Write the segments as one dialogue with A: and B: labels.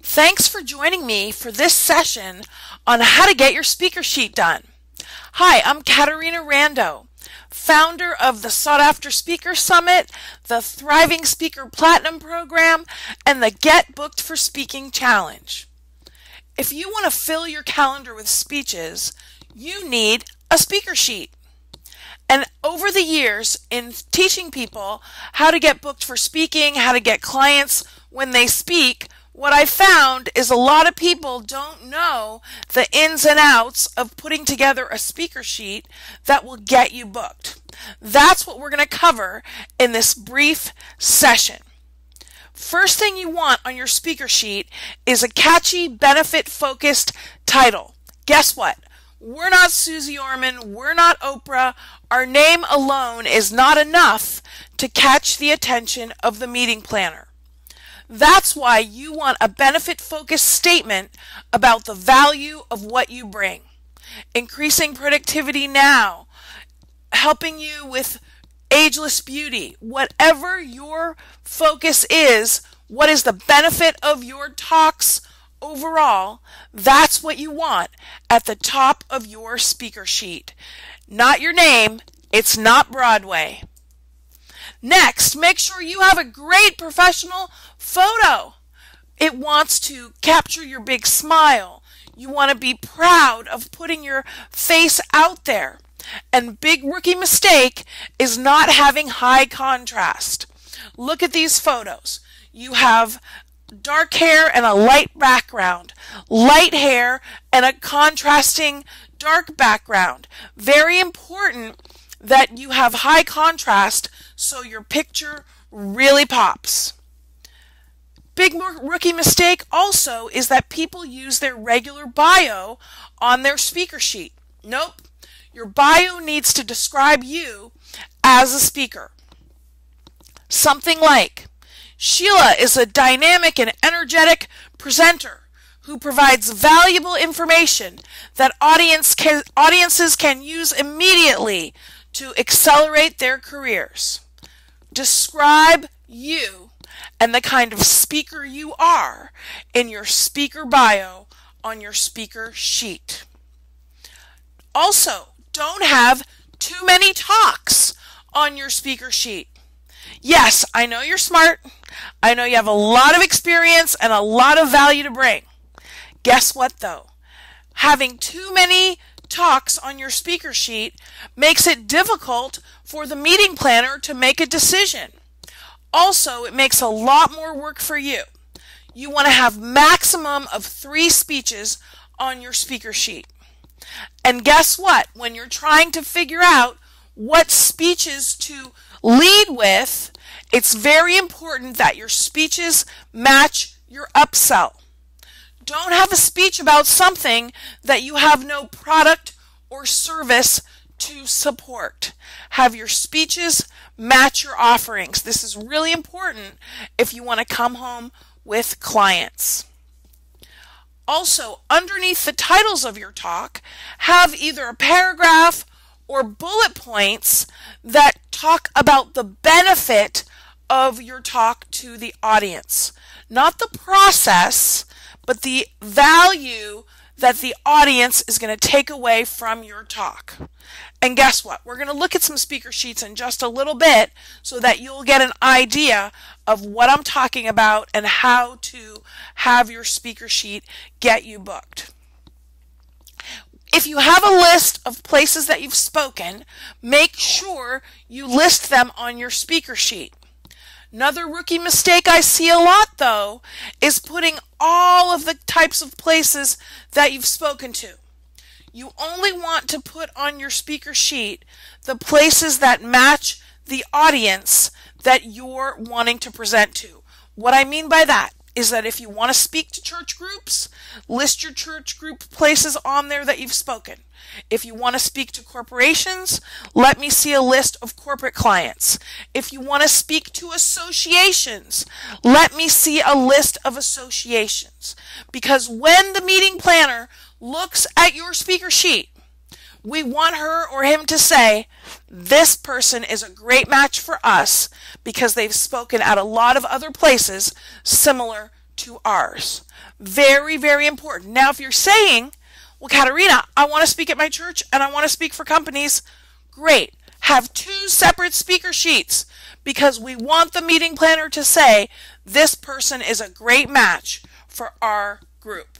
A: Thanks for joining me for this session on how to get your speaker sheet done. Hi, I'm Caterina Rando, founder of the Sought After Speaker Summit, the Thriving Speaker Platinum Program, and the Get Booked for Speaking Challenge. If you want to fill your calendar with speeches, you need a speaker sheet. And over the years, in teaching people how to get booked for speaking, how to get clients when they speak, what I found is a lot of people don't know the ins and outs of putting together a speaker sheet that will get you booked. That's what we're going to cover in this brief session. First thing you want on your speaker sheet is a catchy, benefit-focused title. Guess what? We're not Susie Orman, we're not Oprah. Our name alone is not enough to catch the attention of the meeting planner. That's why you want a benefit-focused statement about the value of what you bring. Increasing productivity now, helping you with ageless beauty, whatever your focus is, what is the benefit of your talks overall, that's what you want at the top of your speaker sheet. Not your name, it's not Broadway. Next, make sure you have a great professional photo. It wants to capture your big smile. You want to be proud of putting your face out there. And big rookie mistake is not having high contrast. Look at these photos. You have dark hair and a light background, light hair and a contrasting dark background. Very important that you have high contrast so your picture really pops. Big rookie mistake also is that people use their regular bio on their speaker sheet. Nope. Your bio needs to describe you as a speaker. Something like, Sheila is a dynamic and energetic presenter who provides valuable information that audiences can use immediately to accelerate their careers. Describe you and the kind of speaker you are in your speaker bio on your speaker sheet. Also, don't have too many talks on your speaker sheet. Yes, I know you're smart. I know you have a lot of experience and a lot of value to bring. Guess what though? Having too many talks on your speaker sheet makes it difficult for the meeting planner to make a decision. Also, it makes a lot more work for you. You want to have maximum of 3 speeches on your speaker sheet. And guess what? When you're trying to figure out what speeches to lead with, it's very important that your speeches match your upsell. Don't have a speech about something that you have no product or service to support. Have your speeches match your offerings. This is really important if you want to come home with clients. Also, underneath the titles of your talk, have either a paragraph or bullet points that talk about the benefit of your talk to the audience. Not the process, but the value that the audience is going to take away from your talk. And guess what? We're going to look at some speaker sheets in just a little bit so that you'll get an idea of what I'm talking about and how to have your speaker sheet get you booked. If you have a list of places that you've spoken, make sure you list them on your speaker sheet. Another rookie mistake I see a lot, though, is putting all of the types of places that you've spoken to. You only want to put on your speaker sheet the places that match the audience that you're wanting to present to. What I mean by that is that if you want to speak to church groups, list your church group places on there that you've spoken. If you want to speak to corporations, let me see a list of corporate clients. If you want to speak to associations, let me see a list of associations. Because when the meeting planner looks at your speaker sheet, we want her or him to say, this person is a great match for us because they've spoken at a lot of other places similar to ours. Very, very important. Now, if you're saying, well, Caterina, I want to speak at my church and I want to speak for companies, great. Have 2 separate speaker sheets because we want the meeting planner to say this person is a great match for our group.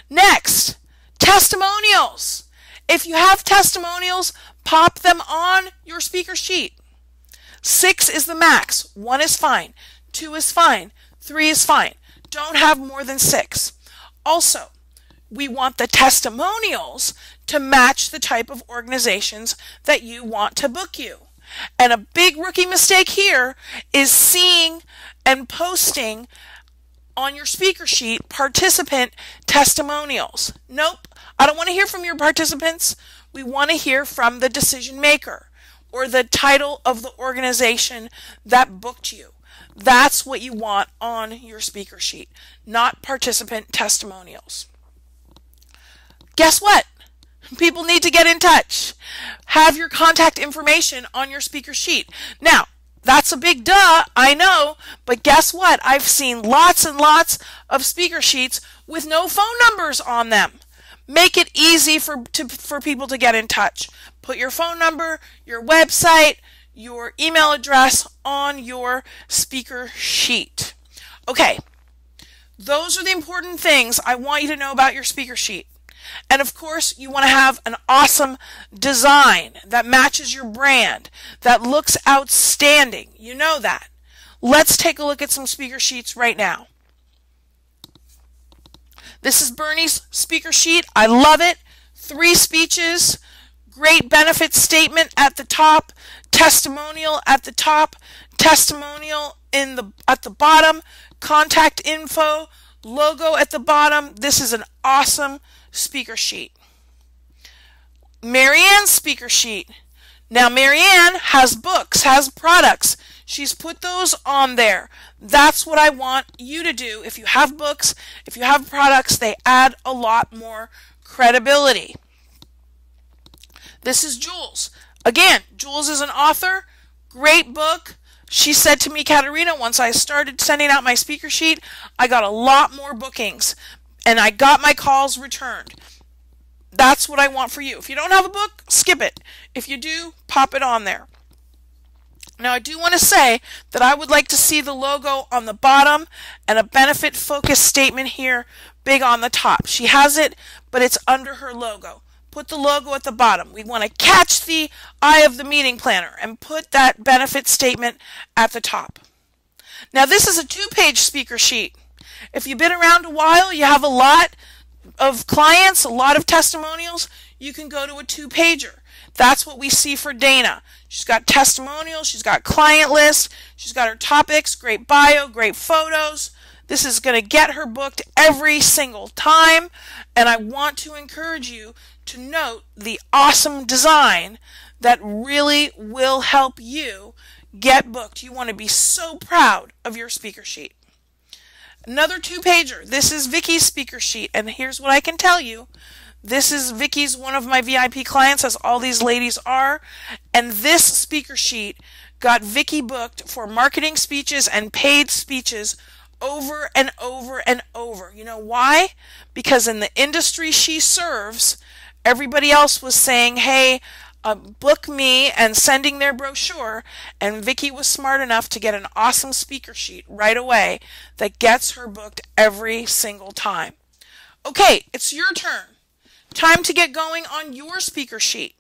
A: Next, testimonials. If you have testimonials, pop them on your speaker sheet. 6 is the max. 1 is fine. 2 is fine. 3 is fine. Don't have more than 6. Also, we want the testimonials to match the type of organizations that you want to book you. And a big rookie mistake here is seeing and posting on your speaker sheet participant testimonials. Nope, I don't want to hear from your participants. We want to hear from the decision maker or the title of the organization that booked you. That's what you want on your speaker sheet, not participant testimonials. Guess what? People need to get in touch. Have your contact information on your speaker sheet. Now, that's a big duh, I know, but guess what? I've seen lots and lots of speaker sheets with no phone numbers on them. Make it easy for people to get in touch. Put your phone number, your website, your email address on your speaker sheet. Okay, those are the important things I want you to know about your speaker sheet. And of course, you want to have an awesome design that matches your brand, that looks outstanding. You know that. Let's take a look at some speaker sheets right now. This is Bernie's speaker sheet. I love it. 3 speeches, great benefit statement at the top, testimonial at the top, testimonial at the bottom, contact info, logo at the bottom. This is an awesome speaker sheet. Marianne's speaker sheet. Now Marianne has books, has products. She's put those on there. That's what I want you to do. If you have books, if you have products, they add a lot more credibility. This is Jules. Again, Jules is an author. Great book. She said to me, Caterina, once I started sending out my speaker sheet, I got a lot more bookings and I got my calls returned. That's what I want for you. If you don't have a book, skip it. If you do, pop it on there. Now, I do want to say that I would like to see the logo on the bottom and a benefit focus statement here big on the top. She has it, but it's under her logo. Put the logo at the bottom. We want to catch the eye of the meeting planner and put that benefit statement at the top. Now, this is a 2-page speaker sheet. If you've been around a while, you have a lot of clients, a lot of testimonials, you can go to a 2-pager. That's what we see for Dana. She's got testimonials, she's got client list, she's got her topics, great bio, great photos. This is going to get her booked every single time, and I want to encourage you to note the awesome design that really will help you get booked. You want to be so proud of your speaker sheet. Another 2-pager. This is Vicky's speaker sheet, and here's what I can tell you. This is Vicky's, one of my VIP clients, as all these ladies are, and this speaker sheet got Vicky booked for marketing speeches and paid speeches over and over and over. You know why? Because in the industry she serves, everybody else was saying, hey, book me, and sending their brochure, and Vicky was smart enough to get an awesome speaker sheet right away that gets her booked every single time. Okay, it's your turn. Time to get going on your speaker sheet.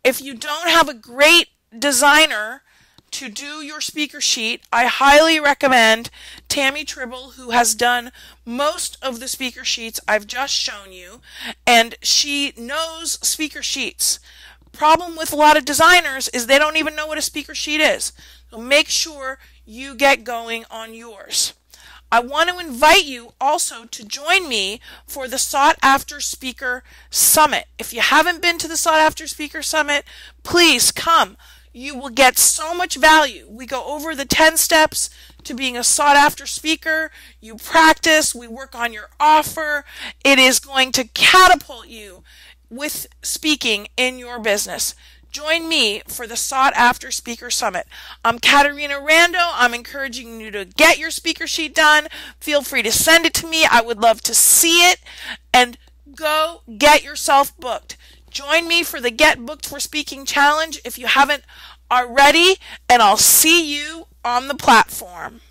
A: If you don't have a great designer to do your speaker sheet, I highly recommend Tammy Tribble, who has done most of the speaker sheets I've just shown you, and she knows speaker sheets. Problem with a lot of designers is they don't even know what a speaker sheet is. So make sure you get going on yours. I want to invite you also to join me for the Sought After Speaker Summit. If you haven't been to the Sought After Speaker Summit, please come. You will get so much value. We go over the 10 steps to being a sought after speaker. You practice, we work on your offer. It is going to catapult you with speaking in your business. Join me for the Sought After Speaker Summit. I'm Caterina Rando. I'm encouraging you to get your speaker sheet done. Feel free to send it to me. I would love to see it. And go get yourself booked. Join me for the Get Booked for Speaking Challenge if you haven't already, and I'll see you on the platform.